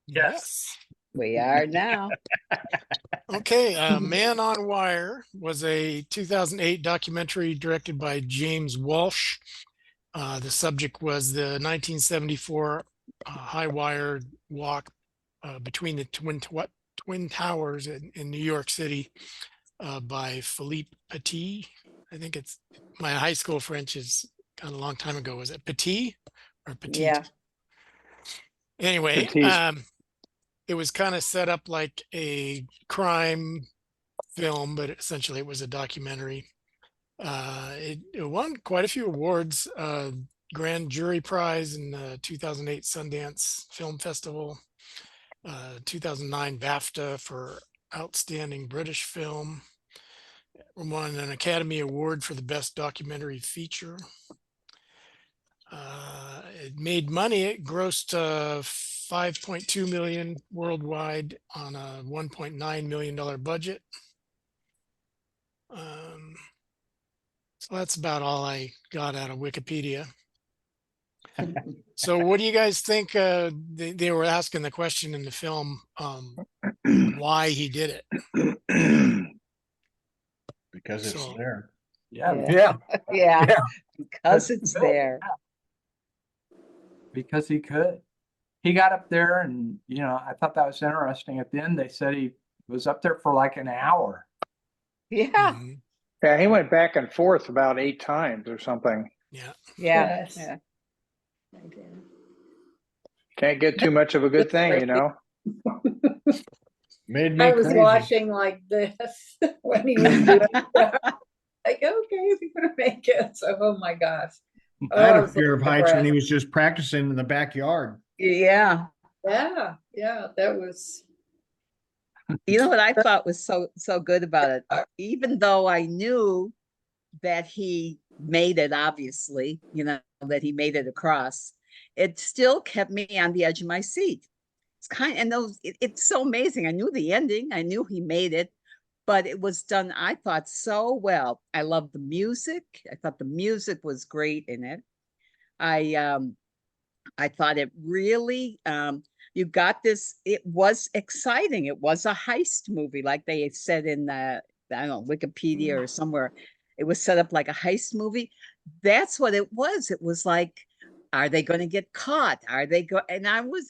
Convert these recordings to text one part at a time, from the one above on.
Yes. We are now. Okay, Man on Wire was a 2008 documentary directed by James Walsh. The subject was the 1974 high wire walk between the Twin Towers in New York City by Philippe Petit. I think it's my high school French is kind of a long time ago. Was it Petit or Petite? Yeah. Anyway, Petite. it was kind of set up like a crime film, but essentially it was a documentary. It won quite a few awards. Grand Jury Prize in the 2008 Sundance Film Festival, 2009 BAFTA for Outstanding British Film, won an Academy Award for the Best Documentary Feature. It made money. It grossed 5.2 million worldwide on a $1.9 million budget. So that's about all I got out of Wikipedia. So what do you guys think? They were asking the question in the film, why he did it. Because it's So- there. Yeah. Yeah. Yeah. Because it's there. Because he could. He got up there and, I thought that was interesting. At the end, they said he was up there for like an hour. Yeah. Mhm. Yeah, he went back and forth about 8 times or something. Yeah. Yeah. Yes. Yeah. I did. Can't get too much of a good thing, Made me I was crazy. watching like this when he was doing that. Like, okay, is he gonna make it? So, oh my gosh. I had I a was fear of looking heights for when it. he was just practicing in the backyard. Yeah. Yeah, that was. You know what I thought was so good about it? Even though I knew that he made it, obviously, that he made it across, it still kept me on the edge of my seat. It's it's so amazing. I knew the ending, I knew he made it, but it was done, I thought, so well. I loved the music. I thought the music was great in it. I thought it really, you got this, it was exciting. It was a heist movie, like they said in the, I don't know, Wikipedia or somewhere. It was set up like a heist movie. That's what it was. It was like, are they going to get caught? Are they go? And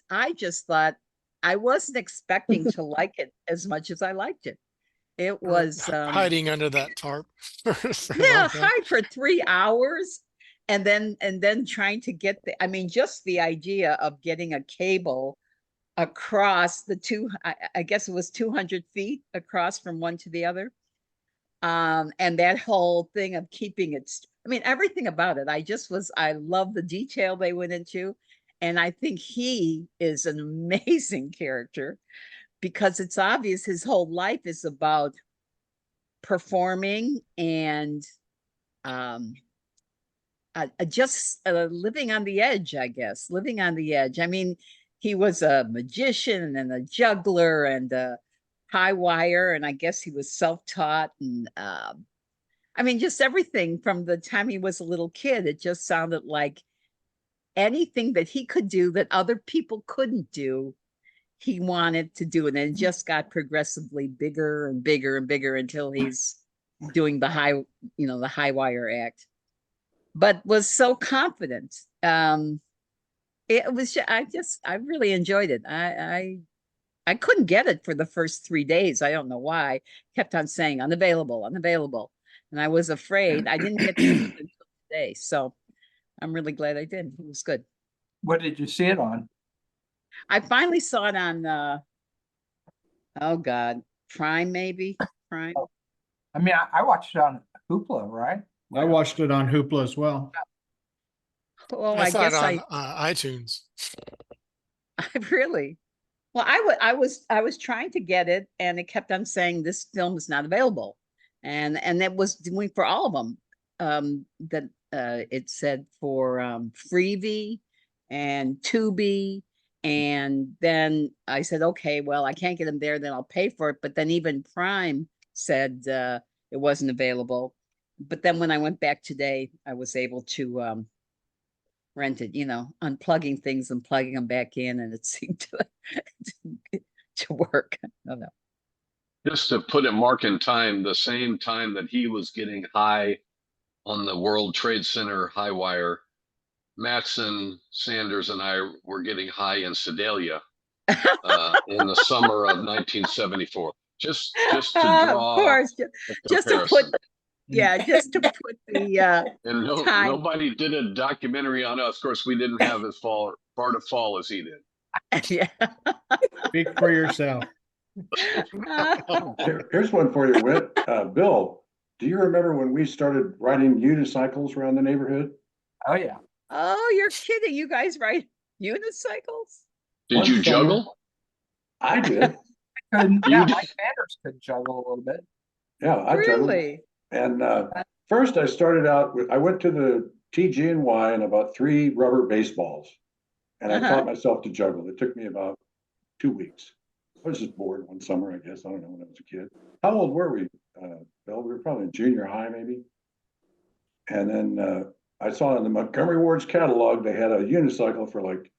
I just thought, I wasn't expecting to like it as much as I liked it. It was hiding under that tarp. for a long yeah, time. hide for 3 hours, and then trying to get just the idea of getting a cable across the I guess it was 200 feet across from one to the other. And that whole thing of keeping it, everything about it. I love the detail they went into. And I think he is an amazing character because it's obvious his whole life is about performing and just living on the edge, I guess, living on the edge. He was a magician and a juggler and a high wire, and I guess he was self-taught. And just everything from the time he was a little kid, it just sounded like anything that he could do that other people couldn't do, he wanted to do. And then it just got progressively bigger and bigger and bigger until he's doing the high wire act, but was so confident. It was, I really enjoyed it. I couldn't get it for the first 3 days. I don't know why. Kept on saying unavailable, unavailable. And I was afraid. I didn't get to it until today. So I'm really glad I did. It was good. What did you see it on? I finally saw it on, oh God, Prime, maybe? Prime. I watched it on Hoopla, right? I watched it on Hoopla as well. Oh, I I saw it guess on iTunes. I really, well, I was trying to get it, and it kept on saying this film is not available, and it was doing for all of them. That it said for Freevee and Tubi, and then I said, okay, well, I can't get them there, then I'll pay for it. But then even Prime said it wasn't available. But then when I went back today, I was able to rented, unplugging things and plugging them back in, and it seemed to work. I don't know. Just to put it, Mark, in time, the same time that he was getting high on the World Trade Center high wire, Matson, Sanders, and I were getting high in Sedalia in the summer of 1974. Just to draw Of course, a just to put, comparison. just to put the And time. nobody did a documentary on us. Of course, we didn't have as far to fall as he did. Yeah. Speak for yourself. Here's one for you, Whit. Bill, do you remember when we started riding unicycles around the neighborhood? Oh, yeah. Oh, you're kidding. You guys ride unicycles? Did One you summer- juggle? I did. Couldn't, You yeah, did- Mike Sanders could juggle a little bit. Yeah, I juggled. Really? And first I started out with, I went to the TG&Y and about 3 rubber baseballs. And I taught myself to juggle. It took me about 2 weeks. I was just bored one summer, I guess. I don't know, when I was a kid. How old were we, Bill? We were probably in junior high, maybe. And then I saw in the Montgomery Ward's catalog, they had a unicycle for like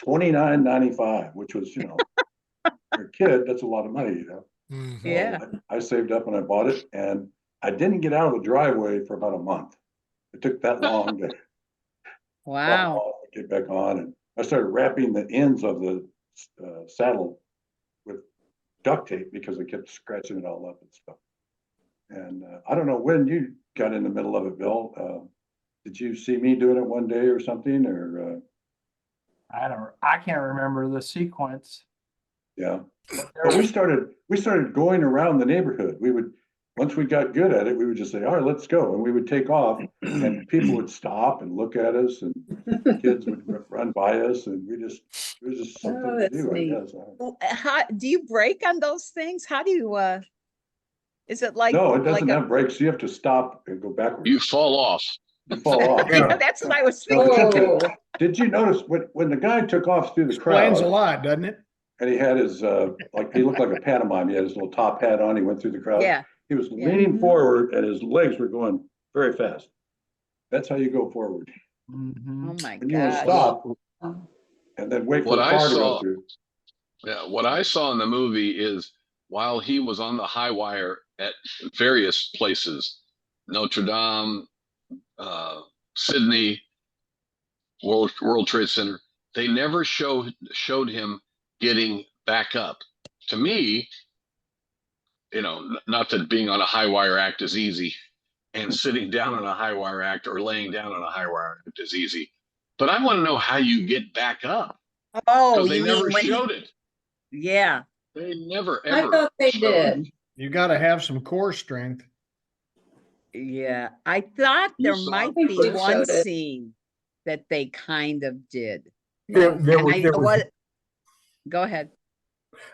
$29.95, which was, for a kid, that's a lot of money, Mhm. So Yeah. I saved up and I bought it, and I didn't get out of the driveway for about a month. It took that long to Wow. off, get back on, and I started wrapping the ends of the saddle with duct tape because I kept scratching it all up and stuff. And I don't know when you got in the middle of it, Bill. Did you see me doing it one day or something, or I can't remember the sequence. yeah? But But we there- started going around the neighborhood. Once we got good at it, we would just say, all right, let's go. And we would take off, and people would stop and look at us, and kids would run by us, and it was just something to that's do, I neat. guess. Well, how do you brake on those things? How do you is it like No, it doesn't like have brakes. You have to stop and go backwards. You fall off. You fall off. Yeah, that's what I was No, thinking. Oh, Did you notice when the guy took off through the Explains a crowd, lot, doesn't it? and he had his he looked like a pantomime. He had his little top hat on. He went through the crowd. Yeah. He was Yeah. leaning forward, and his legs were going very fast. That's how you go forward. Mhm. Oh my When you would gosh. stop and then wait for What the I car to go saw- through. Yeah, what I saw in the movie is while he was on the high wire at various places, Notre Dame, Sydney, World Trade Center, they never showed him getting back up. To me, not that being on a high wire act is easy, and sitting down on a high wire act or laying down on a high wire act is easy, but I want to know how you get back up Oh, because they you never mean when showed it. yeah. They never I ever. thought they showed did. You gotta have some core strength. Yeah. I thought You there saw might it? be They one showed it. scene that they kind of did. Yeah. Go ahead.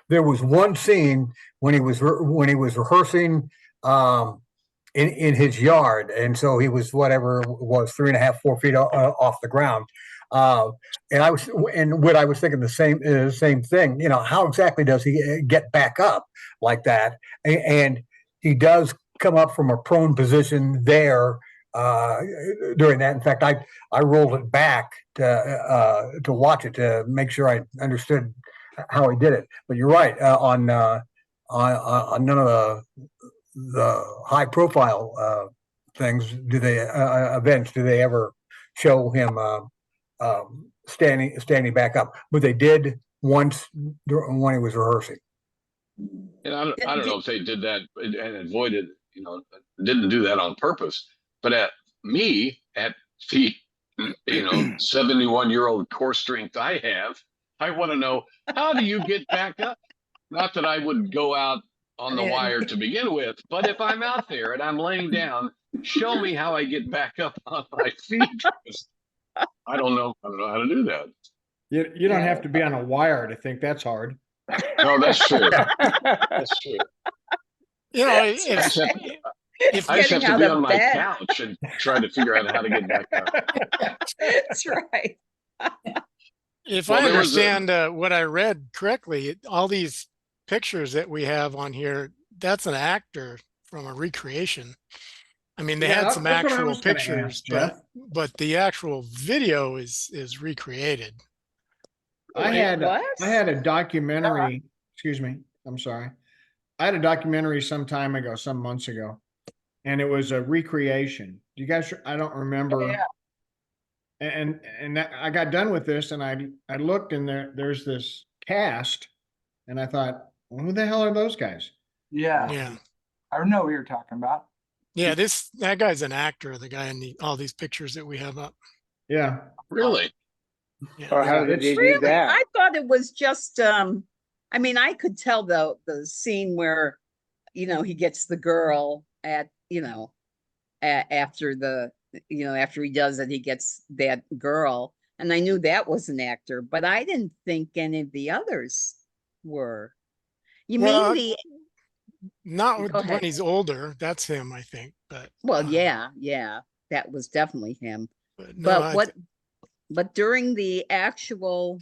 there was one scene when he was rehearsing in his yard, and so he was whatever it was 3.5, 4 feet off the ground. And what I was thinking the same thing. How exactly does he get back up like that? And he does come up from a prone position there during that. In fact, I rolled it back to watch it to make sure I understood how he did it. But you're right, on none of the high profile things events do they ever show him standing back up, but they did once when he was rehearsing. And I don't know if they did that and avoided, didn't do that on purpose. But at the 71-year-old core strength I have, I want to know, how do you get back up? Not that I would go out on the wire to begin with, but if I'm out there and I'm laying down, show me how I get back up on my feet. I don't know how to do that. You don't have to be on a wire to think that's hard. No, that's true. That's true. I I just have It's I just have getting to out be of on my bed. couch and try to figure out how to get back up. That's right. if Well, I there was a- understand what I read correctly, all these pictures that we have on here, that's an actor from a recreation. I mean, they Yeah, had some that's what I actual was gonna pictures, ask, Jeff. but the actual video is recreated. I Wait, had what? I had a documentary. Excuse me. I'm sorry. I had a documentary some time ago, some months ago, and it was a recreation. Do you guys? I don't remember. Yeah. And I got done with this, and I looked, and there's this cast, and I thought, well, who the hell are those guys? Yeah, Yeah. I know what you're talking about. Yeah, that guy's an actor, the guy in all these pictures that we have up. Yeah, Really? Yeah. Or how Yeah, did they it's- do Really? that? I thought it was just I mean, I could tell the scene where, he gets the girl at, after after he does it, he gets that girl. And I knew that was an actor, but I didn't think any of the others were. You Well, mean not Go when ahead. he's older. That's him, I think. But well, yeah, that was definitely him. but no, But but during the actual,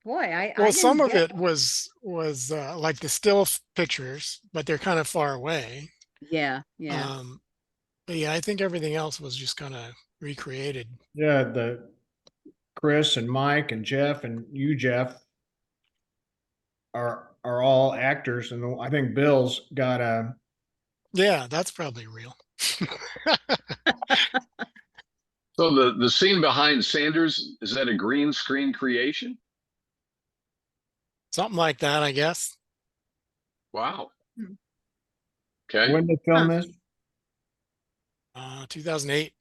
boy, I well, didn't some of get, it was like the still pictures, but they're kind of far away. yeah. But yeah, I think everything else was just kind of recreated. yeah. The Chris and Mike and Jeff and you, Jeff, are all actors, and I think Bill's got a. Yeah, that's probably real. So the scene behind Sanders, is that a green screen creation? Something like that, I guess. Wow. Hmm. Okay. When did they film this? 2008.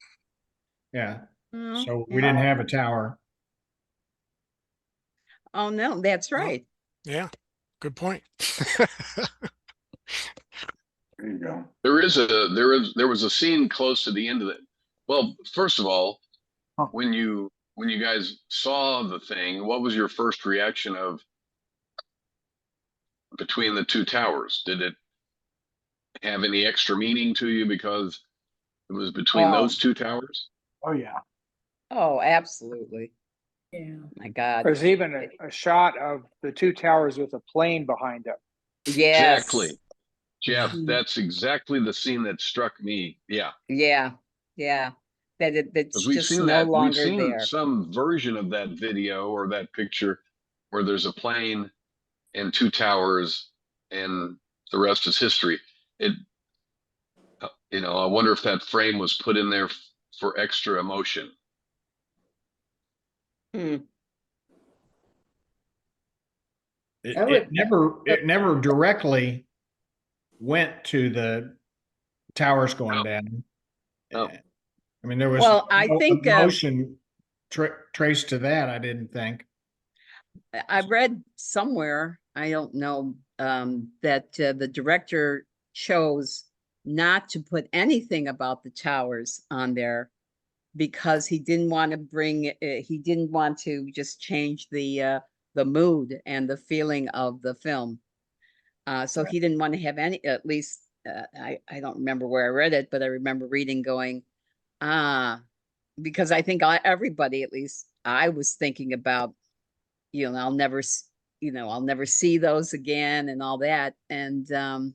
Yeah. Oh, So we yeah. didn't have a tower. Oh, no, that's Well, right. Yeah, good point. There you go. There was a scene close to the end of it. Well, first of all, Huh. when you guys saw the thing, what was your first reaction of between the two towers? Did it have any extra meaning to you because it was between Oh. those two towers? Oh, yeah. Oh, absolutely. Yeah. My God. There's even a shot of the two towers with a plane behind them. Yes. Exactly. Jeff, Mhm. that's exactly the scene that struck me. Yeah. Yeah. That's Because we've just seen no that. We've longer seen there. some version of that video or that picture where there's a plane and two towers and the rest is history. It, I wonder if that frame was put in there for extra emotion. Hmm. It, I it would- never directly went to the towers going No. down. No. I mean, there was Well, I no think, emotion traced to that. I didn't think. I read somewhere, I don't know, that the director chose not to put anything about the towers on there because he didn't want to he didn't want to just change the mood and the feeling of the film. So he didn't want to have any, at least, I don't remember where I read it, but I remember reading going, because I think everybody, at least I was thinking about, I'll never see those again and all that. And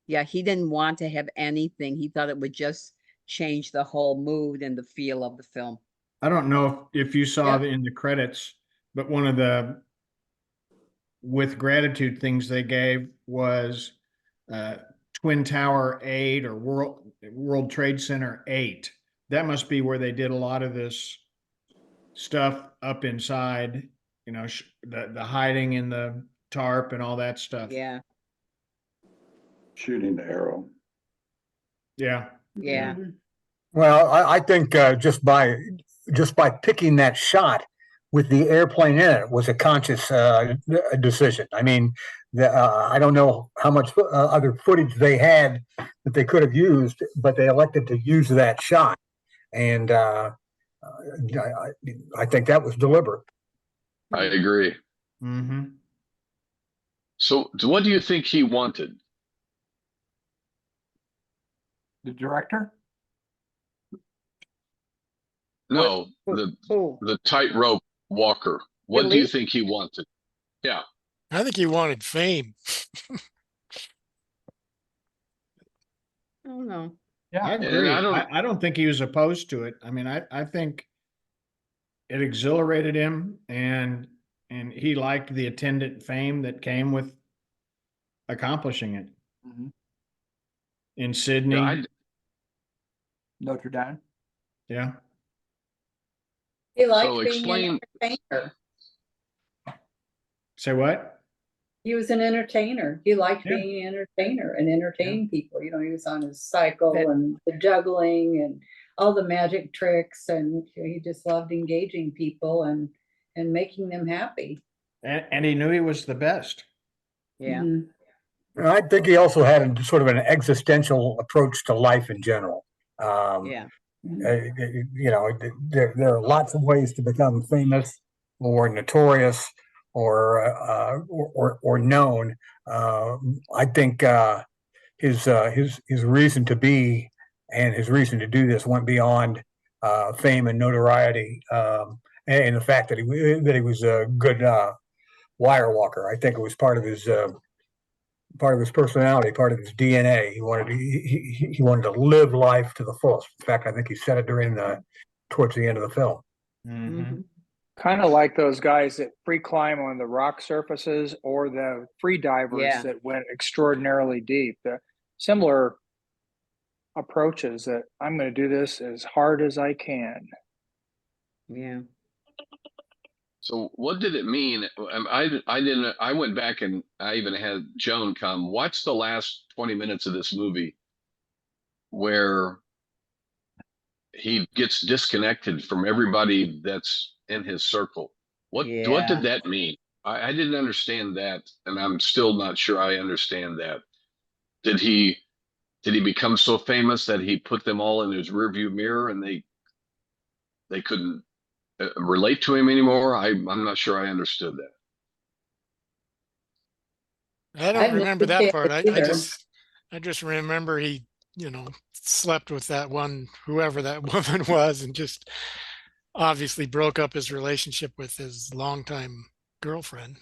yeah, he didn't want to have anything. He thought it would just change the whole mood and the feel of the film. I don't know if you saw Yep. in the credits, but one of the with gratitude things they gave was Twin Tower 8 or World Trade Center 8. That must be where they did a lot of this stuff up inside, the hiding in the tarp and all that stuff. Yeah, Shooting the arrow. Yeah. yeah. Well, I think just by picking that shot with the airplane in it was a conscious decision. I mean, I don't know how much other footage they had that they could have used, but they elected to use that shot, and I think that was deliberate. I agree. Mm-hmm. So what do you think he wanted? The director? No, Oh, the tightrope walker. What do you Philippe? think he wanted? Yeah. I think he wanted fame. don't know. Yeah. I And agree. I don't, I don't think he was opposed to it. I mean, I think it exhilarated him and he liked the attendant fame that came with accomplishing it Mhm. in yeah, Sydney. Notre Dame. Yeah. He liked So being an explain, entertainer. Say what? He was an entertainer. He liked Yeah. being an entertainer and entertaining people. You know, he was on his cycle That- and the juggling and all the magic tricks, and he just loved engaging people and making them happy. And he knew he was the best. Yeah. Mhm. I think he also had a sort of an existential approach to life in general. Yeah. You know, there are lots of ways to become famous or notorious or known. I think his reason to be and his reason to do this went beyond fame and notoriety, and the fact that he was a good wire walker. I think it was part of his personality, part of his DNA. He wanted to live life to the fullest. In fact, I think he said it towards the end of the film. Mhm. Kind of like those guys that free climb on the rock surfaces or the free divers Yeah. that went extraordinarily deep. The similar approaches that I'm going to do this as hard as I can. Yeah. so what did it mean? I went back and I even had Joan come watch the last 20 minutes of this movie where he gets disconnected from everybody that's in his circle. What Yeah. did that mean? I didn't understand that, and I'm still not sure I understand that. Did he become so famous that he put them all in his rearview mirror and they couldn't relate to him anymore? I'm not sure I understood that. I I don't remember that understand part. it either. I just remember he, slept with that one, whoever that woman was, and just obviously broke up his relationship with his longtime girlfriend.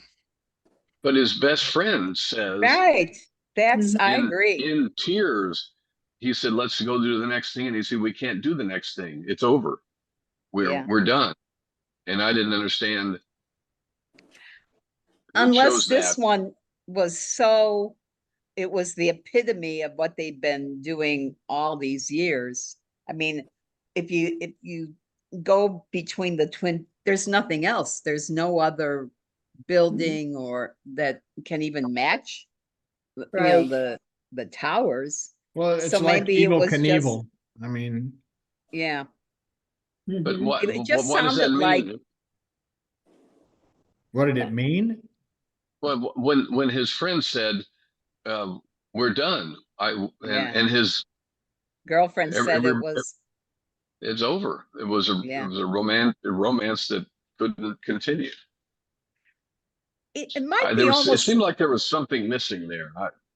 But his best friend says, Right. That's, Mhm. I agree. in tears, he said, "Let's go do the next thing." And he said, "We can't do the next thing. It's over. Yeah. We're done." And I didn't understand who Unless chose this that. one was it was the epitome of what they've been doing all these years. I mean, if you go between the twin, there's nothing else. There's no other building or that can even match, Right. the towers. Well, it's So like maybe it Evel was just, Knievel. I mean, yeah. But Mhm. It just what does that sounded like, mean? what did it mean? Well, when his friend said, "We're done," Yeah. and his girlfriend said it every was, it's over. It was yeah. a romance that couldn't continue. It might be It almost, seemed like there was something missing there,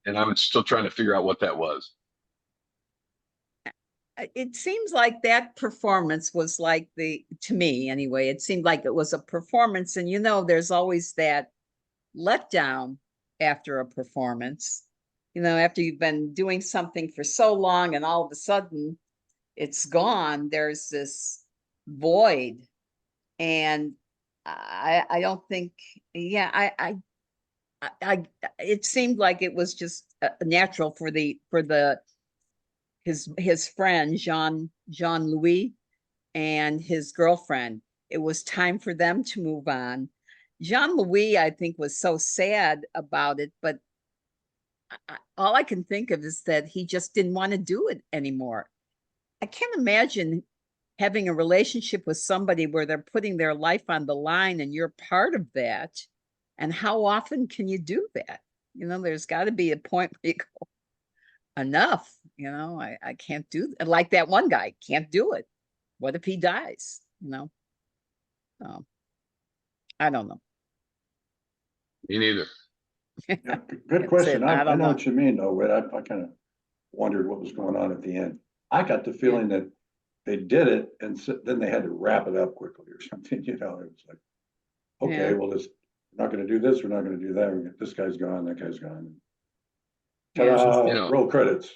and I'm still trying to figure out what that was. it seems like that performance was like to me anyway, it seemed like it was a performance, and there's always that letdown after a performance, after you've been doing something for so long and all of a sudden it's gone. There's this void, and I don't think, yeah, I it seemed like it was just natural for his friend Jean Louis and his girlfriend. It was time for them to move on. Jean Louis, I think, was so sad about it, but all I can think of is that he just didn't want to do it anymore. I can't imagine having a relationship with somebody where they're putting their life on the line and you're part of that. And how often can you do that? There's got to be a point where you go, enough, I can't do that. Like that one guy can't do it. What if he dies? I don't know. Me neither. Yeah, good That's question. it. I I don't know know. what you mean though, Whit. I kind of wondered what was going on at the end. I got the feeling that they did it and then they had to wrap it up quickly or something, it was like, okay, Yeah. well, we're not gonna do this, we're not gonna do that, this guy's gone, that guy's gone. Yeah. Ta-da, You know, roll credits,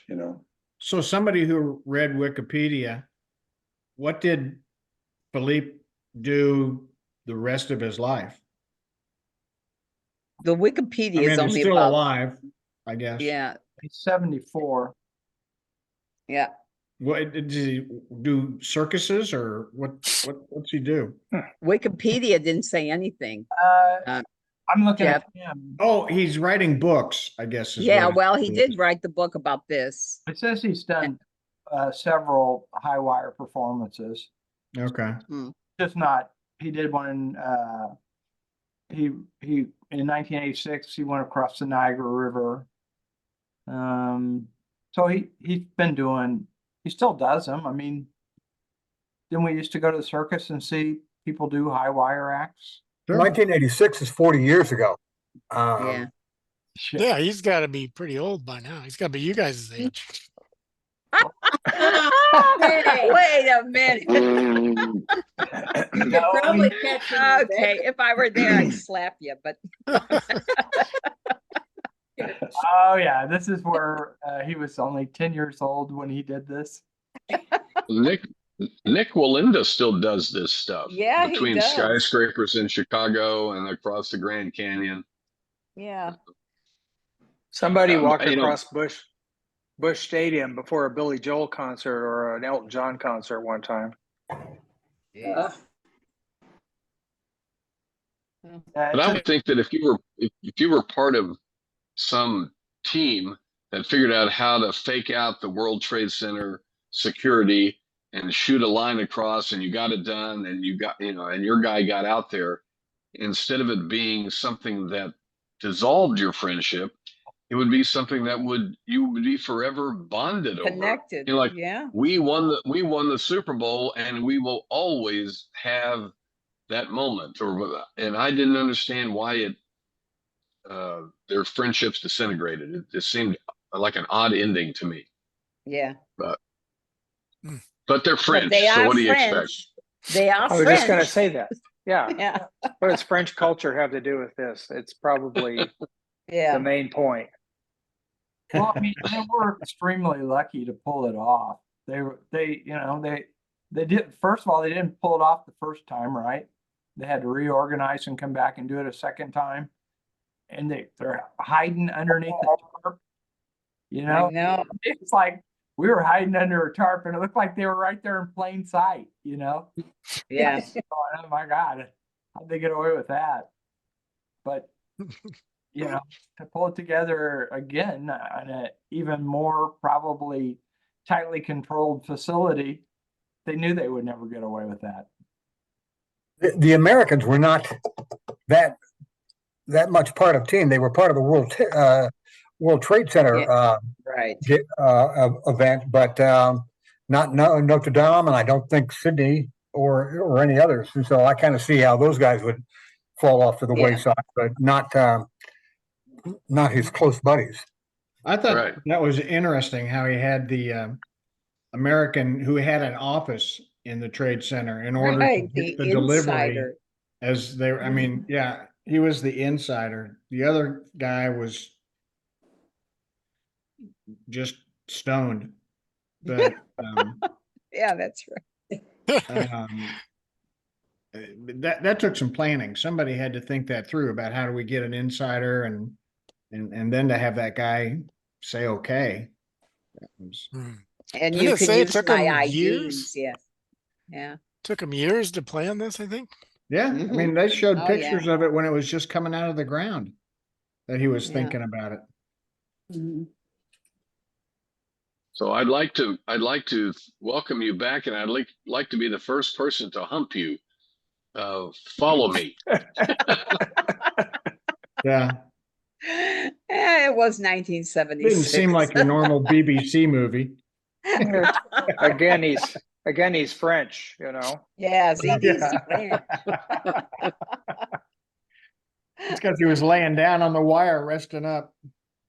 So somebody who read Wikipedia, what did Philippe do the rest of his life? The I Wikipedia mean, is he's only still about, alive, I guess. yeah, He's 74. yeah. What did he do? Circuses or what's he do? Wikipedia didn't say anything. I'm looking Jeff. at him. Oh, he's writing books, I guess. Is Yeah, what well, he did write the book about this. It says he's done several high wire performances. Okay. Just not. He did one in he in 1986. He went across the Niagara River. So he's been doing. He still does them. I mean, then we used to go to the circus and see people do high wire acts. Sure. 1986 is 40 years ago. Yeah. Shit. Yeah, he's got to be pretty old by now. He's got to be you guys' age. Wait a minute. You could probably catch him. Okay, if I were there, I'd slap you, but Oh yeah, this is where he was only 10 years old when he did this. Nick Walinda still does this stuff. Yeah, he between does. skyscrapers in Chicago and across the Grand Canyon. yeah. Somebody walked you know- across Bush Stadium before a Billy Joel concert or an Elton John concert one time. Yeah. But I would think that if you were part of some team that figured out how to fake out the World Trade Center security and shoot a line across, and you got it done, and you got, and your guy got out there, instead of it being something that dissolved your friendship, it would be something that you would be forever bonded over. Connected. Like, yeah. we won the Super Bowl, and we will always have that moment. And I didn't understand why their friendships disintegrated. It just seemed like an odd ending to me. Yeah. But they're French, They so are what do you expect? French. They are I was French. just going to say that. Yeah. Yeah. What does French culture have to do with this? It's probably Yeah. the main point. Well, I mean, they were extremely lucky to pull it off. They did. First of all, they didn't pull it off the first time, right? They had to reorganize and come back and do it a second time. And they're hiding underneath the tarp. I know. It's like we were hiding under a tarp, and it looked like they were right there in plain sight. Yeah. Oh my God, how'd they get away with that? But to pull it together again in an even more probably tightly controlled facility, they knew they would never get away with that. The Americans were not that much part of team. They were part of the World Trade Center Right. event, but not Notre Dame, and I don't think Sydney or any others. And so I kind of see how those guys would fall off to the wayside, but not his close buddies. I thought Right. that was interesting how he had the American who had an office in the trade center in order Right. to get The the delivery insider. as they. I mean, yeah, he was the insider. The other guy was just stoned, but Yeah, that's right. that took some planning. Somebody had to think that through about how do we get an insider and then to have that guy say okay. That was, And Didn't you it can say it use took my 'em IDs. years? Yeah. Yeah. Took him years to plan this, I think. yeah, I mean, they showed Oh, pictures of it when it was just coming out of the ground that he was Yeah. thinking about it. Mhm. So I'd like to welcome you back, and I'd like to be the first person to hump you. Follow me. Yeah, It was 1976. didn't seem like your normal BBC movie. Again, he's French, Yes, he needs to plan. It's because he was laying down on the wire, resting up.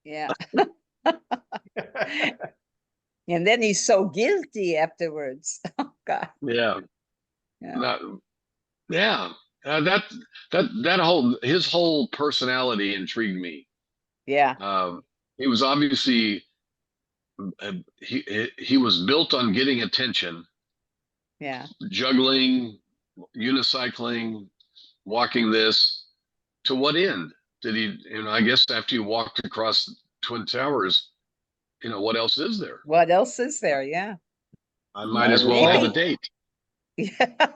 Yeah. And then he's so guilty afterwards. Oh God. Yeah. Yeah. His whole personality intrigued me. Yeah. He was obviously he was built on getting attention, Yeah. juggling, unicycling, walking this. To what end did he? I guess after you walked across Twin Towers, what else is there? What else is there? Yeah. I might as well have a date. Yeah.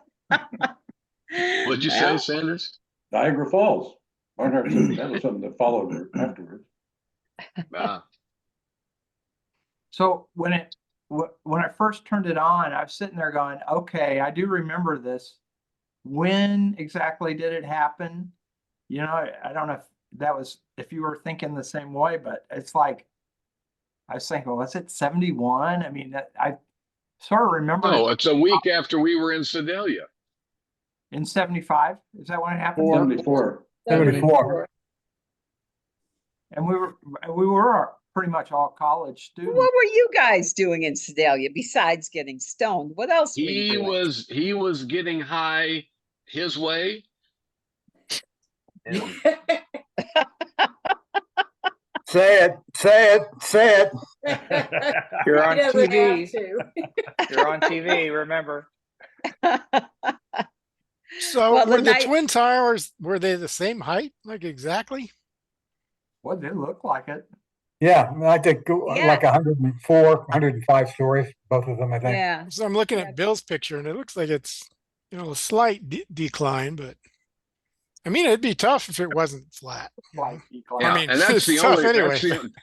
What'd you say, Well, Sanders? Niagara Falls. Barnhart said that was something that followed afterwards. Ah, So when I first turned it on, I was sitting there going, okay, I do remember this. When exactly did it happen? I don't know if you were thinking the same way, but it's like, I was thinking, was it 71? I mean, I sort of remember no, it's a week after we were in Sedalia. in 75. Is that when it happened? 74. 74. And we were pretty much all college students. what were you guys doing in Sedalia besides getting stoned? What else were you doing? He was getting high his way. And Say it, say it, say it. You're on You never have TV. to. You're on TV, remember. So Well, the were the night- Twin Towers, were they the same height? Like exactly? Well, they look like it. Yeah, I think Yeah. like 104, 105 stories, both of them, I think. Yeah. So I'm looking Yeah. at Bill's picture and it looks like it's, a slight decline, but I mean, it'd be tough if it wasn't flat. Like decline. yeah, I mean, and that's it's the tough only anyway.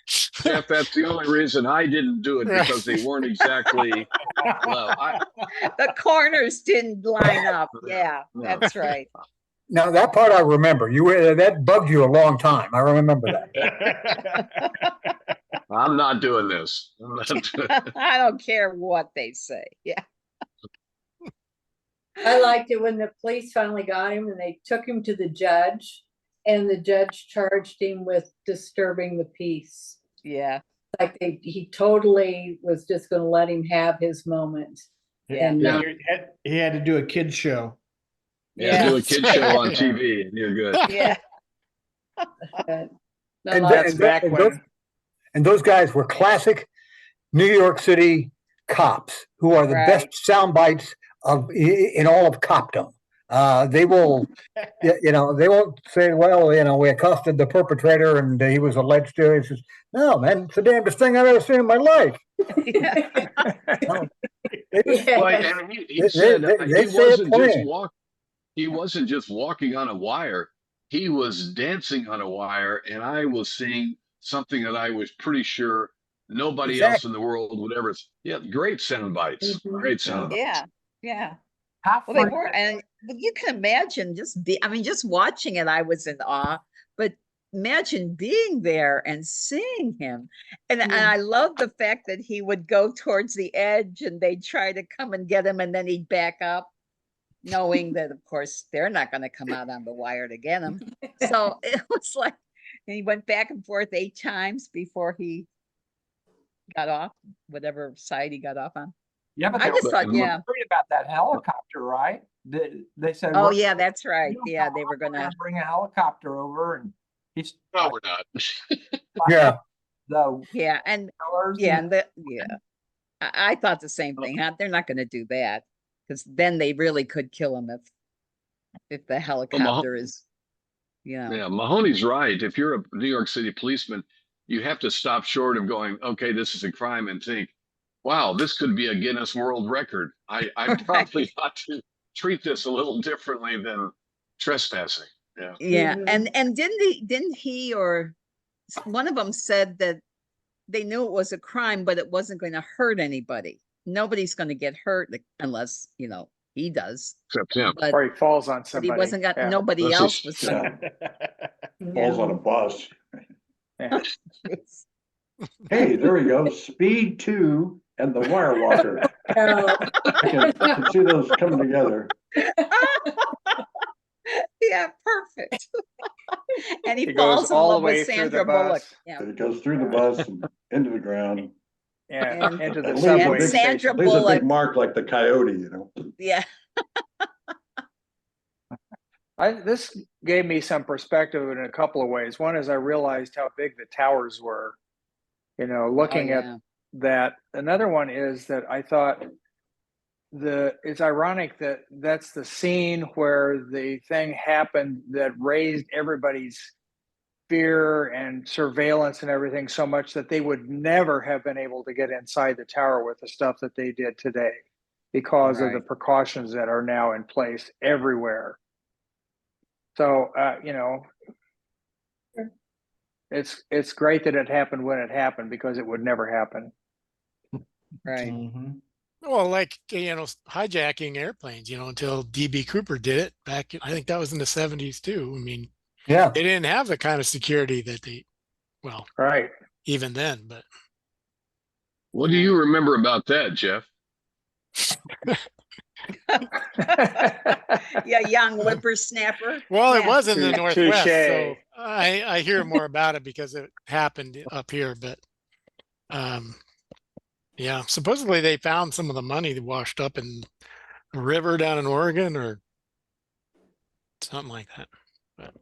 Jeff, that's the only reason I didn't do it, Right. because they weren't exactly well. The corners didn't line up. Yeah, Yeah. that's right. Now that part I remember. That bugged you a long time. I remember that. I'm not doing this. I'm not doing I don't care what they say. Yeah. I liked it when the police finally got him and they took him to the judge and the judge charged him with disturbing the peace. Yeah. Like he totally was just gonna let him have his moment. Yeah. And Yeah. not- He had to do a kid's show. do a kid show on TV and you're good. Yeah. I And liked That's it. back when And those guys were classic New York City cops who are the best sound bites in all of copdom. They will, they won't say, well, we accosted the perpetrator and he was alleged to. It's just, no, man, it's the damnedest thing I've ever seen in my life. Yeah. Yeah. Well, and he They- said they he say it wasn't just plain. he wasn't just walking on a wire. He was dancing on a wire, and I was seeing something that I was pretty sure nobody else in the world would ever. Yeah, great sound bites. Mhm. Great sound bites. Yeah. Yeah. How Well, they funny- were, and you can imagine just watching it, I was in awe, but imagine being there and seeing him. And Yeah. I love the fact that he would go towards the edge and they'd try to come and get him and then he'd back up, knowing that, of course, they're not going to come out on the wire to get him. So it was like, and he went back and forth 8 times before he got off, whatever side he got off on. Yeah, but I they just were thought, yeah. worried about that helicopter, right? They said, Oh, "We're- yeah, that's right. you don't Yeah, come they up, were we're gonna, bring a helicopter over," and he's No, we're not. Yeah. the yeah, and colors. yeah, and I thought the same thing. Huh? They're not gonna do that because then they really could kill him if the helicopter is, Yeah, Mahoney's right. If you're a New York City policeman, you have to stop short of going, okay, this is a crime, and think, wow, this could be a Guinness World Record. I probably ought to treat this a little differently than trespassing. Yeah. yeah. Mhm. And didn't he or one of them said that they knew it was a crime, but it wasn't going to hurt anybody. Nobody's going to get hurt unless he does. Except him. But, or he falls on but somebody. he wasn't got Yeah. nobody Unless else he's- was. Yeah, falls on a bus. Yeah. Hey, there we go. Speed 2 and the Wire Walker. Oh. I can see those coming together. Yeah, perfect. And he He goes falls in all the love way with through Sandra the Bullock. bus. Yeah. It goes through the bus and into the ground. Yeah, And- into the And subway Sandra station. Leaves a Bullock. big mark like the coyote, Yeah. This gave me some perspective in a couple of ways. One is I realized how big the towers were. Looking Oh, at yeah. that another one is that I thought it's ironic that that's the scene where the thing happened that raised everybody's fear and surveillance and everything so much that they would never have been able to get inside the tower with the stuff that they did today because of the Right. precautions that are now in place everywhere. So, you know, it's great that it happened when it happened because it would never happen. Right. Mhm. Well, like, you know, hijacking airplanes, you know, until DB Cooper did it back, I think that was in the 70s too. I mean, Yeah. they didn't have the kind of security that they, well, Right. even then, but What do you remember about that, Jeff? Yeah, young whippersnapper. well, it Yeah. was in the Northwest, so Touche. I hear more about it because it happened up here, but yeah, supposedly they found some of the money that washed up in a river down in Oregon or something like that. But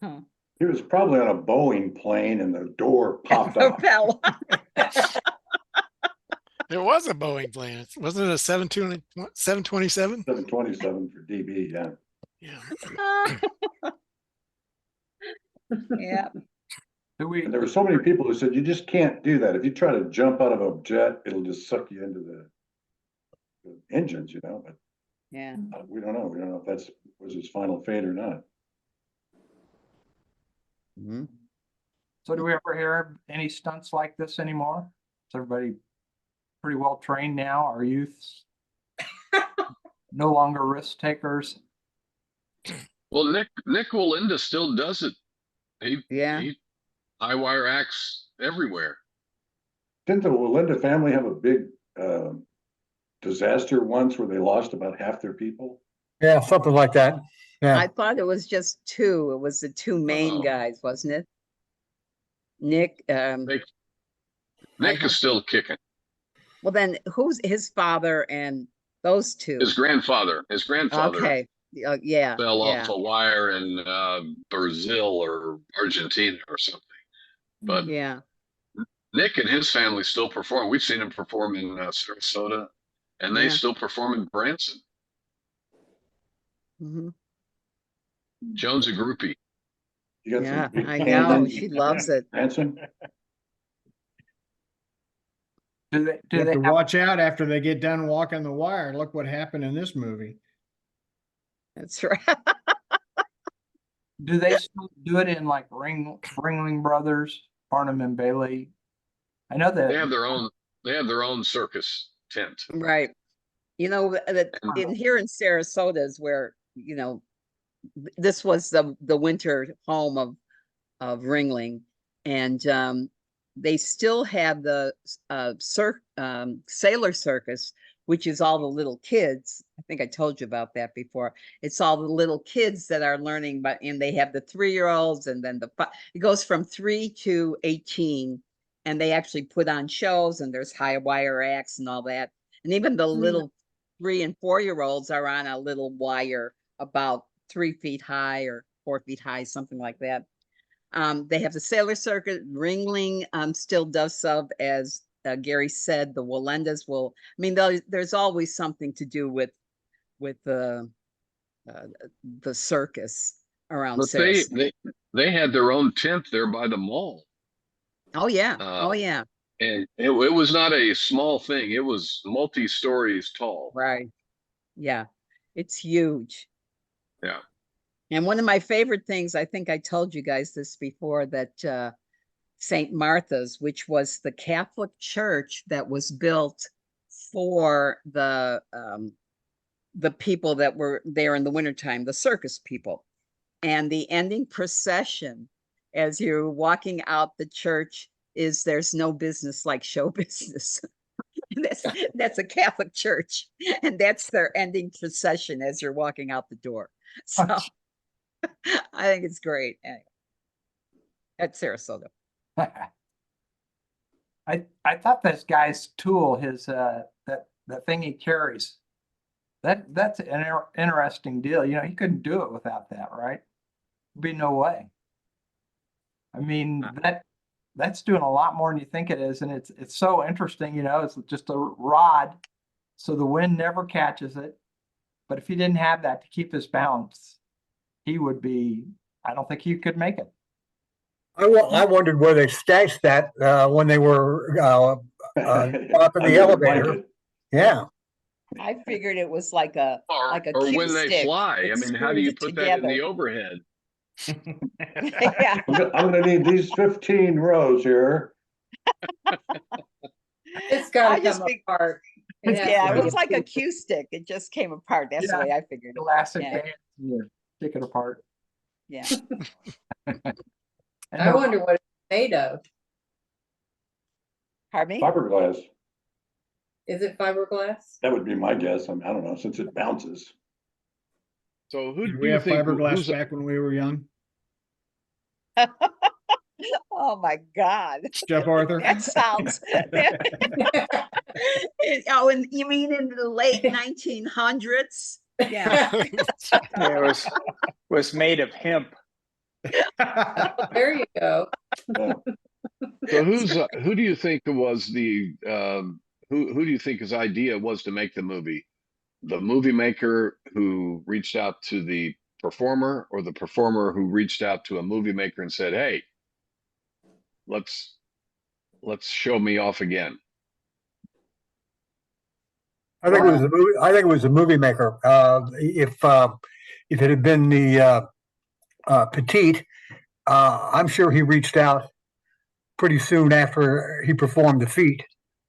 Huh. He was probably on a Boeing plane and the door popped off. Fell. there was a Boeing plane. Wasn't it a 727? 727 for DB, yeah. Yeah. Yeah. And there were so many people who said, you just can't do that. If you try to jump out of a jet, it'll just suck you into the engines, you know, but Yeah. we don't know. We don't know if that's was his final fate or not. Mm-hmm. So do we ever hear any stunts like this anymore? Is everybody pretty well trained now? Our youths no longer risk takers? Well, Nick Walinda still does it. Yeah. He high wire acts everywhere. Didn't the Walinda family have a big disaster once where they lost about half their people? Yeah, something like that. Yeah. I thought it was just two. It was the two main Oh. guys, wasn't it? Nick. Nick is still kicking. Well, then who's his father and those two? His grandfather Okay. Yeah. fell Yeah. off a wire in Brazil or Argentina or something. But Yeah. Nick and his family still perform. We've seen him perform in Sarasota, and they Yeah. still perform in Branson. Hmm. Joan's a groupie. You got Yeah, some big I fans know. in She loves it. Branson? Do they You do have they to have, watch out after they get done walking the wire. Look what happened in this movie. That's right. do they still do it in like Ringling Brothers, Barnum and Bailey? I know that They have their own circus tent. Right. You know, that in here in Sarasota is where, you know, this was the winter home of Ringling, and they still have the sailor circus, which is all the little kids. I think I told you about that before. It's all the little kids that are learning, and they have the 3-year-olds, and then it goes from 3 to 18, and they actually put on shows, and there's high wire acts and all that, and even the little 3 and 4-year-olds are on a little wire about 3 feet high or 4 feet high, something like that. They have the sailor circuit. Ringling still does sub, as Gary said. The Walendas will. I mean, there's always something to do with the circus around But Sarasota. they had their own tent there by the mall. Oh yeah, Uh, oh yeah, And it was not a small thing. It was multi-stories tall. right. Yeah, it's huge. Yeah. And one of my favorite things, I think I told you guys this before, that St. Martha's, which was the Catholic church that was built for the people that were there in the wintertime, the circus people. And the ending procession, as you're walking out the church, is "There's no business like show business." that's a Catholic church, and that's their ending procession as you're walking out the door. So I think it's great. Anyway, at Sarasota. I thought this guy's tool, his that thing he carries, that's an interesting deal. You know, he couldn't do it without that, right? There'd be no way. I mean, that's doing a lot more than you think it is. And it's so interesting, you know, it's just a rod. So the wind never catches it. But if he didn't have that to keep his balance, he would be, I don't think he could make it. I wondered where they stashed that when they were up in the Under the elevator. blanket. Yeah. I figured it was like a Or cue when they stick fly. that I mean, how do you screws put it that in the together. overhead? Yeah. I'm gonna need these 15 rows here. It's gotta I just come think- apart. It has Yeah, to it be was like a approved. cue stick. It just came apart. That's the Yeah. way I figured it. Elastic Yeah. band, you take it apart. Yeah. And I wonder what it's made of. Pardon me? Fiberglass. Is it fiberglass? That would be my guess. I mean, I don't know, since it bounces. So who Did do we you have think fiberglass who's back when we were young? Oh my God. Jeff Arthur? That sounds. Oh, and you mean in the late 1900s? Yeah. Yeah, it was made of hemp. There you go. Yeah. So who do you think was the who do you think his idea was to make the movie? The movie maker who reached out to the performer, or the performer who reached out to a movie maker and said, "Hey, let's show me off again." I think it was a movie. I think it was a movie maker. If it had been the Petit, I'm sure he reached out pretty soon after he performed the feat,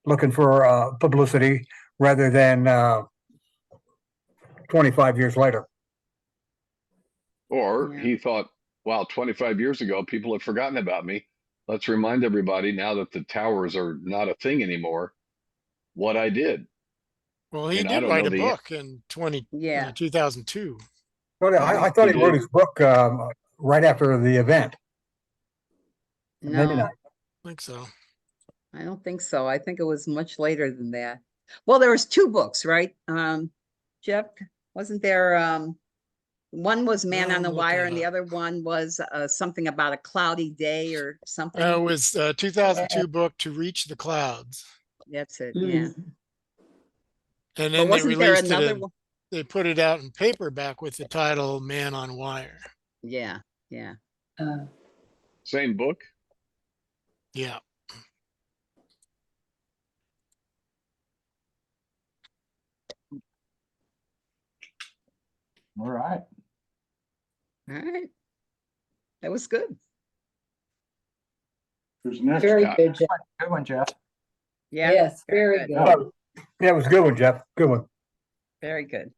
looking for publicity rather than 25 years later. Or Yeah. he thought, wow, 25 years ago, people have forgotten about me. Let's remind everybody now that the towers are not a thing anymore, what I did. Well, he And I did don't write know a the- book in Yeah. 2002. But I thought He he wrote did. his book right after the event. Maybe No, not. I think so. I don't think so. I think it was much later than that. Well, there was two books, right? Jeff, wasn't there, one was Man on I'm the looking Wire it and the up. other one was something about a cloudy day or something. It was 2002 book, To Reach the Clouds. That's it, yeah. And But then they wasn't there released it another in, one? they put it out in paperback with the title Man on Wire. Yeah, yeah. Same book? Yeah. All right. All right. That was good. Who's next? Very Yeah. good, Jeff. Good one, Jeff. Yeah. Yes, very very good. good. Oh, Yeah, it was a good one, Jeff. Good one. Very good.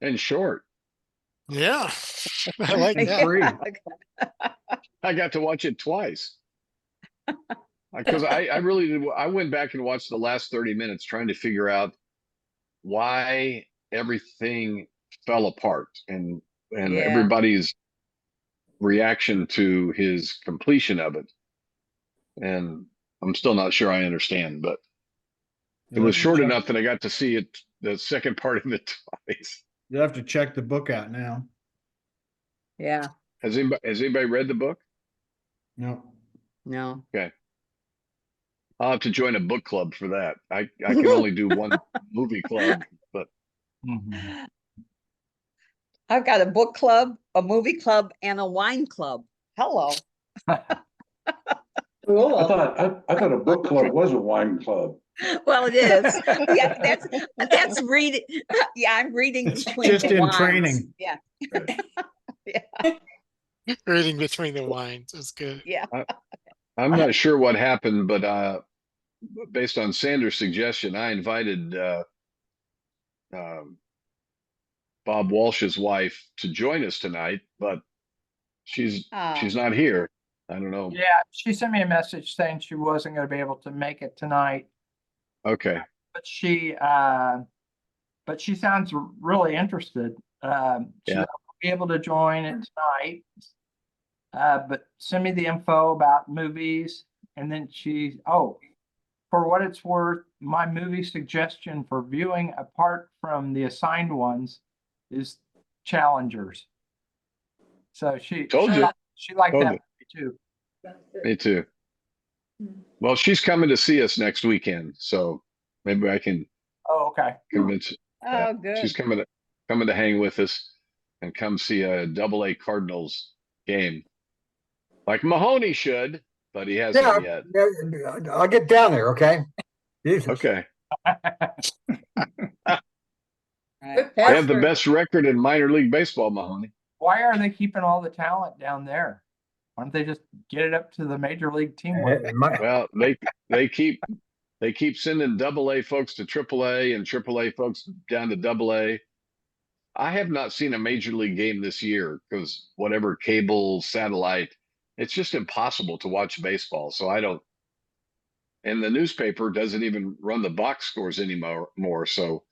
And short. Yeah. I like And that. free. I got to watch it twice. Because I really did. I went back and watched the last 30 minutes trying to figure out why everything fell apart and Yeah. everybody's reaction to his completion of it. And I'm still not sure I understand, but it was short enough that I got to see it, the second part of it twice. You'll have to check the book out now. Yeah, Has anybody read the book? No. no. I'll have to join a book club for that. I can only do one movie club, but I've got a book club, a movie club, and a wine club. Hello. Cool. I thought a book club was a wine club. Well, it is. Yeah, that's reading. Yeah, I'm reading It's between just the in wines. training. Yeah. Everything between the wines is good. Yeah. I'm not sure what happened, but based on Sanders' suggestion, I invited Bob Walsh's wife to join us tonight, but she's not here. I don't know. Yeah, she sent me a message saying she wasn't going to be able to make it tonight, Okay. but she sounds really interested. She'll Yeah. be able to join it tonight. But send me the info about movies, and then for what it's worth, my movie suggestion for viewing apart from the assigned ones is Challengers. So Told you. she liked Told that you. movie too. Me too. Well, she's coming to see us next weekend, so maybe I can Oh, okay. convince. Oh, good. She's coming to hang with us and come see a AA Cardinals game, like Mahoney should, but he hasn't yet. I'll get down there. Okay. Jesus. Okay, Right. they have the best record in minor league baseball, Mahoney. Why are they keeping all the talent down there? Why don't they just get it up to the major league team? Well, they keep sending AA folks to AAA and AAA folks down to AA. I have not seen a major league game this year because whatever cable, satellite, it's just impossible to watch baseball. So I don't, and the newspaper doesn't even run the box scores anymore. So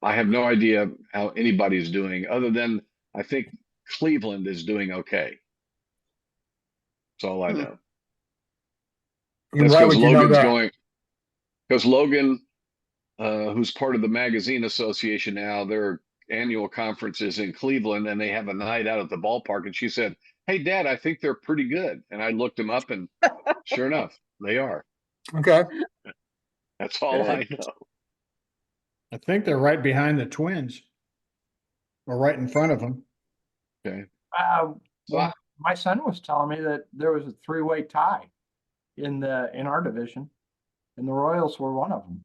I have no idea how anybody's doing other than I think Cleveland is doing okay. That's all I know. And That's why because would you know Logan's that? going, because Logan, who's part of the Magazine Association now, their annual conference is in Cleveland and they have a night out at the ballpark. And she said, "Hey, Dad, I think they're pretty good." And I looked them up and sure enough, they are. Okay. That's all I know. I think they're right behind the Twins. Or right in front of them. Okay. Well, my son was telling me that there was a 3-way tie in our division, and the Royals were one of them.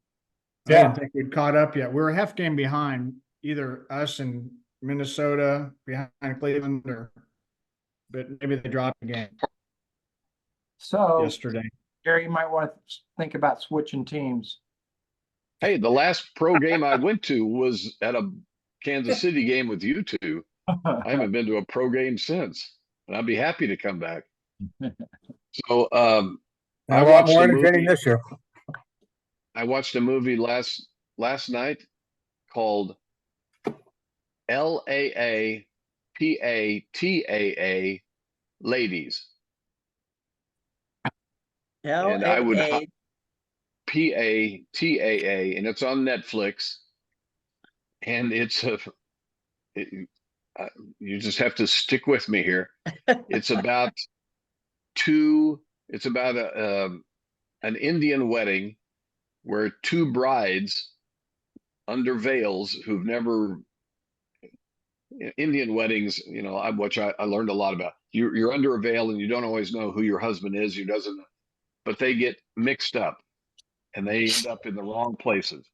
I didn't think we'd caught up yet. We were a half game behind, either us and Minnesota behind Cleveland, but maybe they dropped a game So yesterday. Gary, you might want to think about switching teams. Hey, the last pro game I went to was at a Kansas City game with you two. I haven't been to a pro game since, and I'd be happy to come back. So I A lot watched more a entertaining movie. this year. I watched a movie last night called LAAPATAA Ladies. And I would PATAA, and it's on Netflix. And you just have to stick with me here. It's about an Indian wedding where two brides under veils who've never Indian weddings, which I learned a lot about. You're under a veil and you don't always know who your husband is, who doesn't, but they get mixed up and they end up in the wrong places.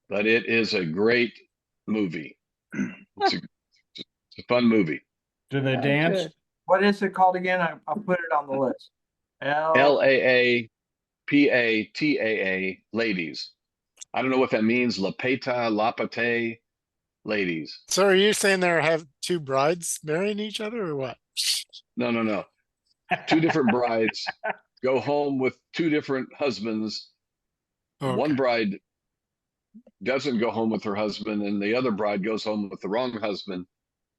But it is a great movie. It's a fun movie. Do they dance? Good. What is it called again? I'll put it on the list. LAAPATAA Ladies. I don't know what that means. Lapate Ladies. So are you saying there have two brides marrying each other or what? No. Two different brides go home with two different husbands. Okay. One bride doesn't go home with her husband, and the other bride goes home with the wrong husband.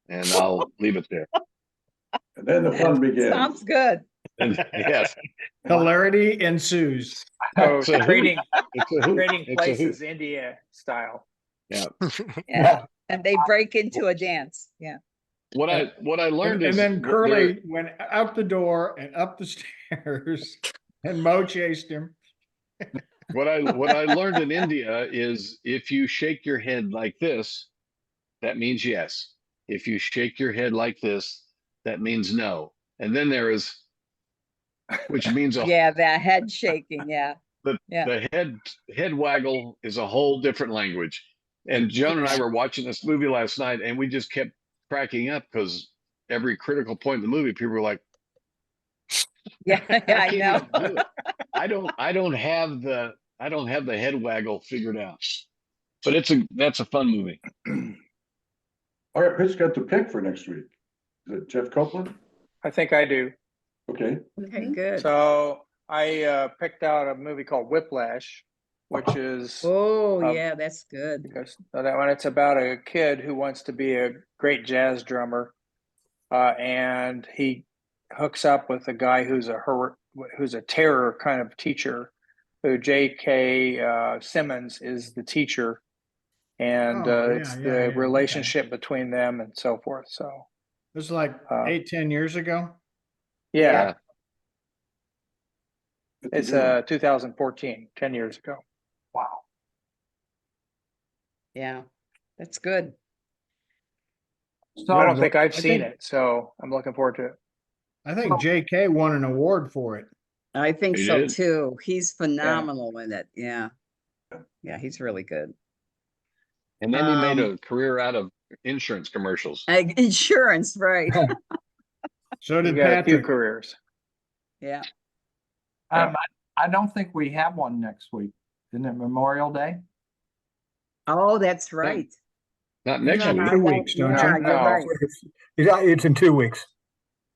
And I'll leave it there. And then the fun begins. Sounds good. And, yes. Hilarity ensues. So It's a hoot. trading It's a hoot. trading It's a hoot. places, India style. Yeah. Yeah. And they break into a dance. Yeah. What I learned And is then Curly went out the door and up the stairs, and Mo chased him. what I learned in India is if you shake your head like this, that means yes. If you shake your head like this, that means no. And then there is, which means Yeah, that head shaking. Yeah. the head waggle is a whole different language. And Joan and I were watching this movie last night, and we just kept cracking up because every critical point in the movie, people were like, Yeah, I know. do it. I don't have the head waggle figured out. But that's a fun movie. All right, who's got the pick for next week? Is it Jeff Copeland? I think I do. Okay. Okay, good. So I picked out a movie called Whiplash, which is Oh, yeah, that's good. because that one, it's about a kid who wants to be a great jazz drummer, and he hooks up with a guy who's a terror kind of teacher, who J.K. Simmons is the teacher, and it's the relationship between them and so forth. So It was like 8-10 years ago. yeah. It's 2014, 10 years ago. Wow. Yeah, that's good. So I don't Well, think I've I seen think- it, so I'm looking forward to it. I think JK won an award for it. I think He so did. too. He's phenomenal in it. Yeah. Yeah, he's really good. And then he made a career out of insurance commercials. Insurance, right? So He's did got a few Patrick. careers. Yeah. I don't think we have one next week. Isn't it Memorial Day? Oh, that's right. Not next No, week. not 2 that- weeks, don't Yeah, you? you're No. right. It's in 2 weeks.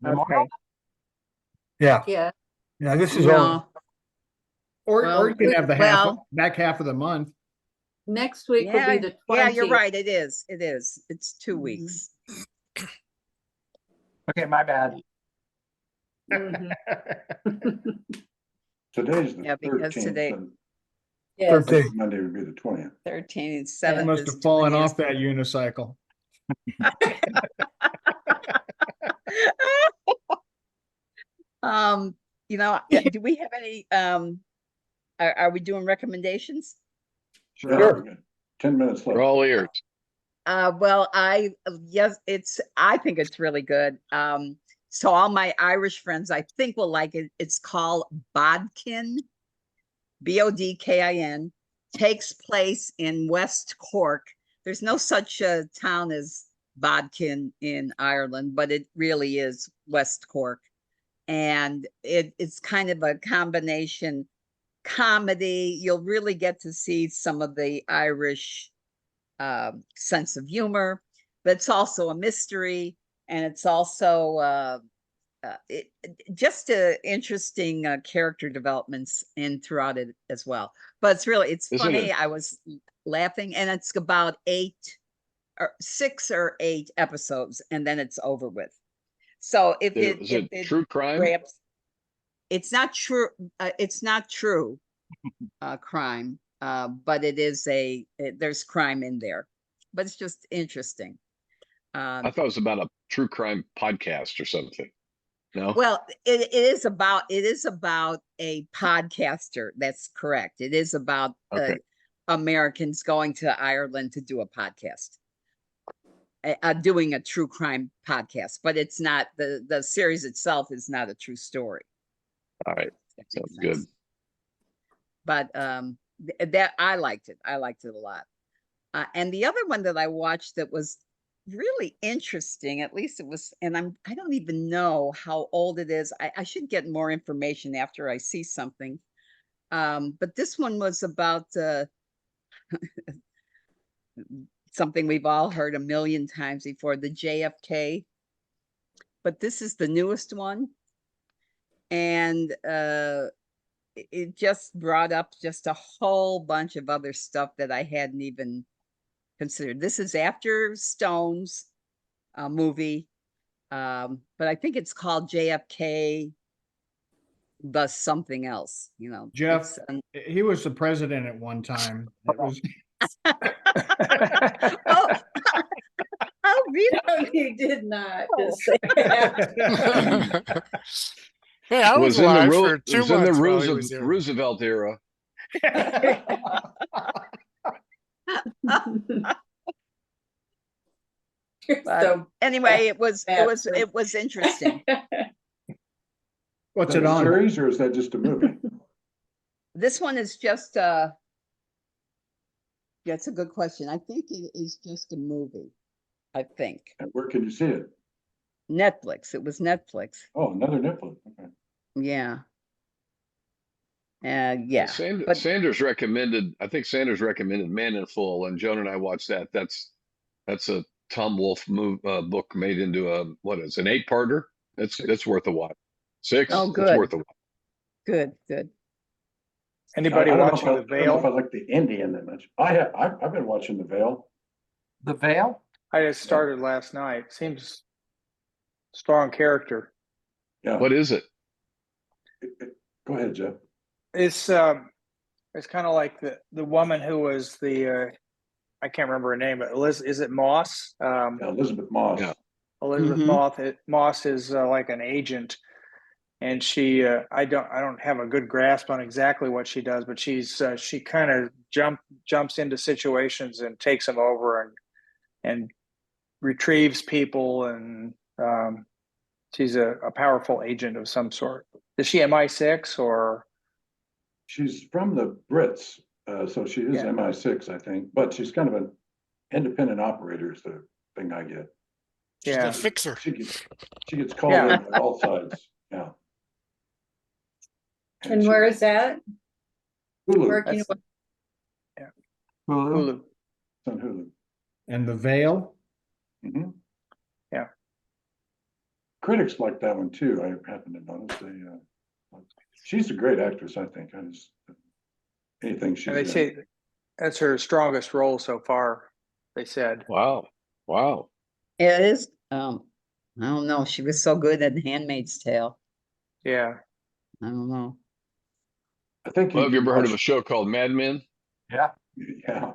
Memorial? Okay. Yeah. Yeah, Yeah. This is all. No, Or Well, you can have the well- back half of the month. next week will yeah, be the 20th. yeah, you're right. It is. It is. It's 2 Mhm. weeks. Okay, my bad. Mhm. Today's the Yeah, because 13th, today- and Yes. 13th. Monday would be the 20th. 13 and It 7 must have fallen off that unicycle. Do we have any, are we doing recommendations? Sure. We got 10 minutes We're left. all ears. Well, yes, I think it's really good. So all my Irish friends, I think will like it. It's called Bodkin, Bodkin, takes place in West Cork. There's no such a town as Bodkin in Ireland, but it really is West Cork. And it's kind of a combination comedy. You'll really get to see some of the Irish sense of humor, but it's also a mystery, and it's also just interesting character developments in throughout it as well. But it's Isn't funny. it? I was laughing, and it's about 6 or 8 episodes, and then it's over with. So if Is it true crime? grabs, it's not true. It's not true crime, but it is there's crime in there, but it's just interesting. I thought it was about a true crime podcast or something. No? Well, it is about a podcaster. That's correct. It is about Okay. Americans going to Ireland to do a podcast, doing a true crime podcast, but it's not the series itself is not a true story. All right. That makes Sounds good. sense. But that I liked it. I liked it a lot. And the other one that I watched that was really interesting, at least it was, and I don't even know how old it is. I should get more information after I see something. But this one was about something we've all heard a million times before, the JFK. But this is the newest one. And it just brought up just a whole bunch of other stuff that I hadn't even considered. This is after Stone's movie, but I think it's called JFK does something else, Jeff, he was the president at one time. It was oh, oh, really? No, you did not Oh. just say that. Hey, I was in the alive Ro- for it 2 was in the months while he was there. Roosevelt era. But So anyway, it was bastard. interesting. what's Is it that a on? series or is that just a movie? This one is just yeah, it's a good question. I think it is just a movie. I think And where can you see it? Netflix. It was Netflix. Oh, another Netflix. Okay. Yeah. Yeah. but- Sanders recommended, I think Sanders recommended Man in Full, and Joan and I watched that. That's a Tom Wolfe book made into an 8-parter. It's worth a watch. 6. Oh, It's good. worth a watch. Good. Anybody I don't know watching if The I don't know if I Veil? like the Indian that much. I've been watching The Veil. The Veil? I just started last night. Seems strong character. Yeah. What is it? Go ahead, Jeff. It's kind of like the woman who was I can't remember her name, but is it Moss? Yeah, Elizabeth Moss. Yeah. Elizabeth Mhm. Moss is like an agent and she I don't have a good grasp on exactly what she does, but she kind of jumps into situations and takes them over and retrieves people, and she's a powerful agent of some sort. Is she MI6 or? She's from the Brits, so she is Yeah. MI6, I think, but she's kind of an independent operator is the thing I get. She's Yeah. a fixer. She gets called Yeah. in by all sides. Yeah. And where is that? Hulu? Working That's- with Hulu. Hulu. It's on Hulu. And The Veil. Mhm. Yeah. Critics like that one too. I happen to notice. She's a great actress, I think. Anything she's And they in. say that's her strongest role so far, they said. Wow. Wow. It is. I don't know. She was so good at *Handmaid's Tale*. Yeah. I don't know. I think Well, have you can ever heard of a watch- show called Mad Men? Yeah. Yeah.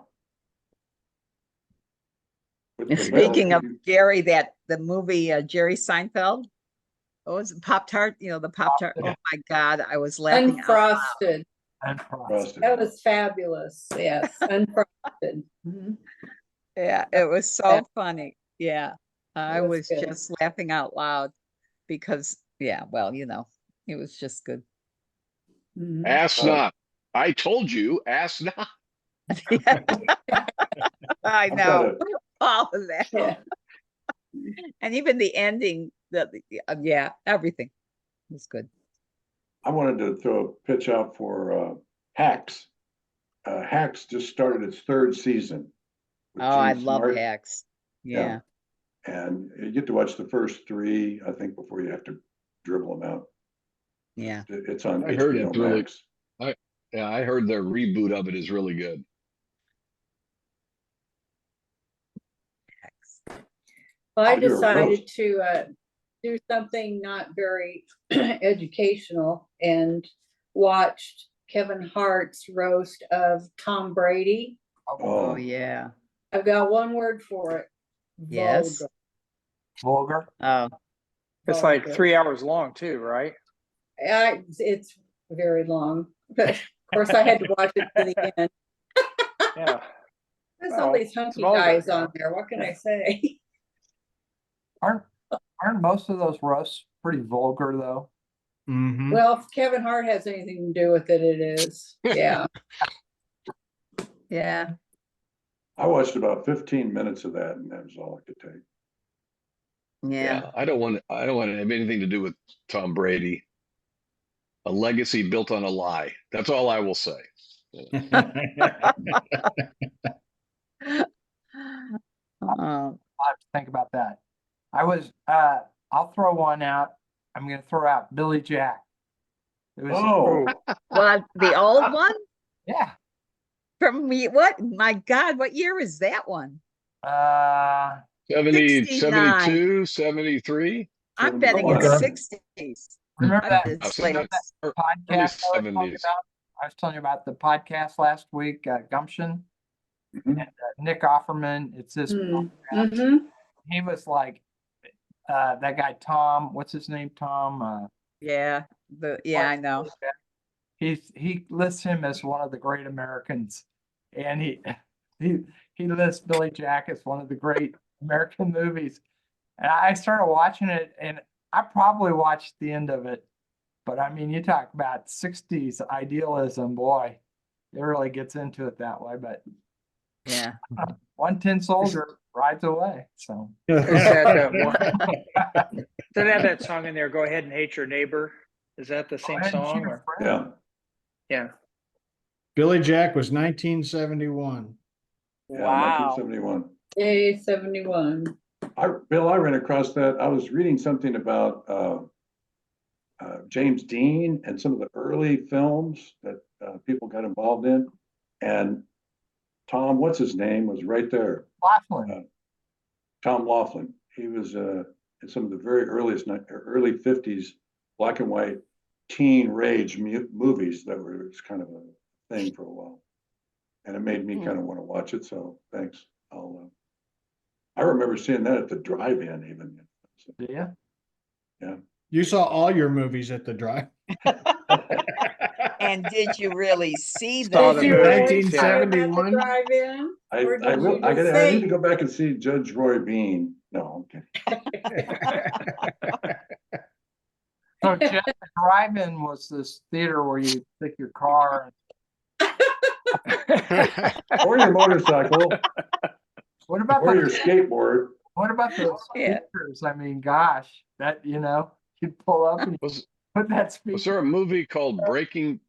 With the Speaking Veil, of Jerry, the movie Jerry Seinfeld. Oh, was it Pop-Tart? You know, the Pop-Tart. Oh my God, I was laughing out loud. Unfrosted. Frosted. That was fabulous. Yes, unfrosted. Mhm. Yeah, it was so funny. Yeah, I was was good. just laughing out loud because, yeah, well, it was just good. Mhm. Ask not. I told you, ask not. I I've got know all of that, Yeah. and even the ending. Yeah, everything was good. I wanted to throw a pitch out for Hacks. Hacks just started its third season. with Oh, I James love Marsh. Hacks. Yeah. Yeah. And you get to watch the first three, I think, before you have to dribble them out. Yeah. It's on I heard HBO it's really- Max. Yeah, I heard their reboot of it is really good. Well, I I'll do a decided roast. to do something not very educational and watched Kevin Hart's roast of Tom Brady. Oh, Oh, yeah. I've got one word for it. Yes. Vulgar. Oh, It's like Vulgar. 3 hours long too, right? It's very long, but of course I had to watch it to the end. Yeah. There's Well, all these it's hunky vulgar, guys yeah. on there. What can I say? Aren't most of those roasts pretty vulgar though? Mhm. Well, if Kevin Hart has anything to do with it, it is. Yeah. yeah. I watched about 15 minutes of that, and that was all I could take. Yeah. I don't want to have anything to do with Tom Brady. A legacy built on a lie. That's all I will say. Oh, I have to think about that. I'll throw one out. I'm gonna throw out Billy Jack. It was, Oh, well, the old one yeah. from me. What? My God, what year is that one? 70, 69. 72, 73. I'm betting Oh, it's okay. 60s. Remember that It's Early like, podcast early I was talking 70s. about? I was telling you about the podcast last week, Gumption, Mhm. and Nick Offerman. It's this. podcast. Mm-hmm. He was like, that guy Tom. What's his name? Tom. yeah, I know. He lists him as one of the great Americans, and he lists Billy Jack as one of the great American movies. And I started watching it, and I probably watched the end of it. But I mean, you talk about 60s idealism, boy, it really gets into it that way. But Yeah. 110 soldier rides away. So Is that one? Does it have that song in there? Go ahead and hate your neighbor. Is that the same Go ahead and song? shoot a Or? friend. Yeah. Yeah. Billy Jack was 1971. Yeah, Wow. 1971. Day 71. Bill, I ran across that. I was reading something about James Dean and some of the early films that people got involved in. And Tom, what's his name, was right there. Laughlin. Tom Laughlin. He was in some of the very early 50s black and white teen rage movies that were kind of a thing for a while. And it made me kind of want to watch it. So thanks. I remember seeing that at the drive-in even. So, Yeah. yeah. You saw all your movies at the drive. And did you really see Saw them? the Did you movie, really see yeah. them at the 1971? drive-in? Or did you I just need to say- go back and see Judge Roy Bean. No, I'm kidding. So Jeff, the drive-in was this theater where you stick your car. Or your motorcycle, What about or your the, skateboard. what about the Yeah. speakers? I mean, gosh, that, you'd pull up and Was put that was speaker. there a movie called Vanishing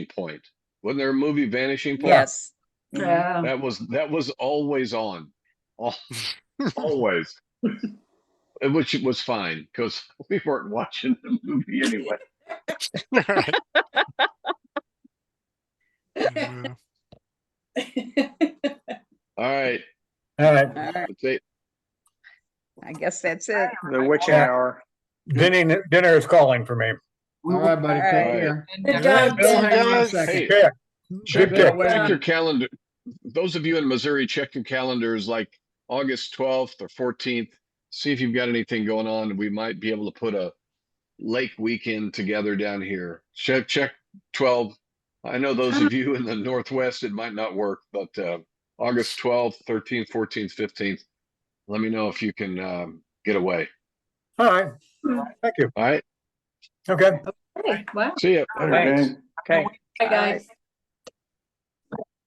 Point? Wasn't there a movie Vanishing Point? Yes. Yeah. That was always on. Always. Which was fine because we weren't watching the movie anyway. Right. Yeah. All right. All right. All right. That's it. I guess that's it. The witching Yeah. hour. Dinner is calling for me. All right, buddy. All Take right. care. Good job, Bill, Ben. hang on a Guys. second. Hey, Yeah. check, Good check your job. calendar. Those of you in Missouri, check your calendars like August 12th or 14th. See if you've got anything going on. We might be able to put a lake weekend together down here. Check 12. I know those of you in the Northwest, it might not work, but August 12th, 13th, 14th, 15th. Let me know if you can get away. All right. Thank you. All right. Okay. Hey, wow. See ya. Later, Thanks. gang. Okay. Bye, guys.